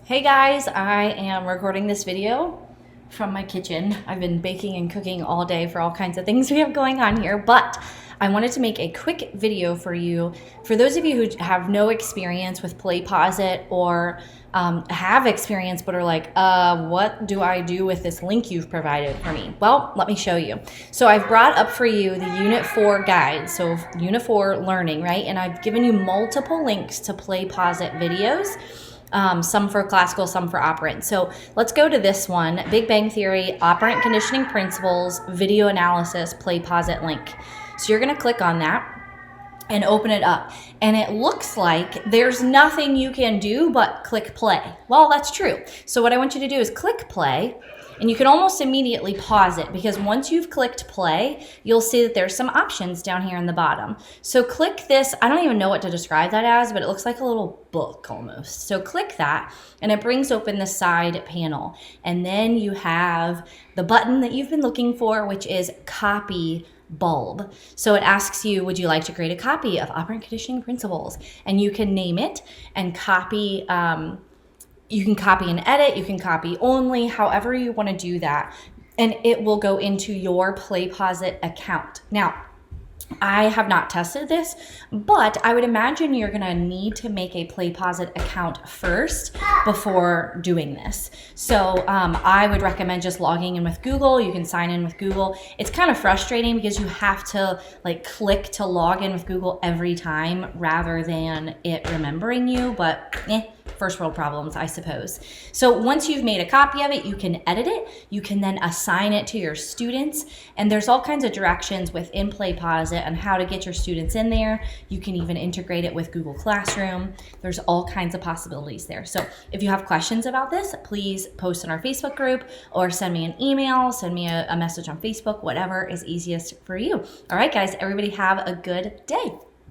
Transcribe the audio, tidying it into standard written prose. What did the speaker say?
Hey guys, I am recording this video from my kitchen. I've been baking and cooking all day for all kinds of things we have going on here, but I wanted to make a quick video for you. For those of you who have no experience with Playposit or have experience but are like, what do I do with this link you've provided for me? Well, let me show you. So I've brought up for you the Unit 4 guide, so Unit 4 learning, right? And I've given you multiple links to Playposit videos. Some for classical, some for operant. So let's go to this one, Big Bang Theory, Operant Conditioning Principles, Video Analysis, Playposit link. So you're gonna click on that and open it up. And it looks like there's nothing you can do but click play. Well, that's true. So what I want you to do is click play, and you can almost immediately pause it because once you've clicked play, you'll see that there's some options down here in the bottom. So click this, I don't even know what to describe that as, but it looks like a little book almost. So click that and it brings open the side panel. And then you have the button that you've been looking for, which is copy bulb. So it asks you, would you like to create a copy of Operant Conditioning Principles? And you can name it and copy. You can copy and edit, you can copy only, however you want to do that, and it will go into your Playposit account. Now, I have not tested this, but I would imagine you're gonna need to make a Playposit account first before doing this. So I would recommend just logging in with Google. You can sign in with Google. It's kind of frustrating because you have to click to log in with Google every time rather than it remembering you, but first world problems, I suppose. So once you've made a copy of it, you can edit it. You can then assign it to your students. And there's all kinds of directions within Playposit on how to get your students in there. You can even integrate it with Google Classroom. There's all kinds of possibilities there. So if you have questions about this, please post in our Facebook group or send me an email, send me a message on Facebook, whatever is easiest for you. All right, guys, everybody have a good day.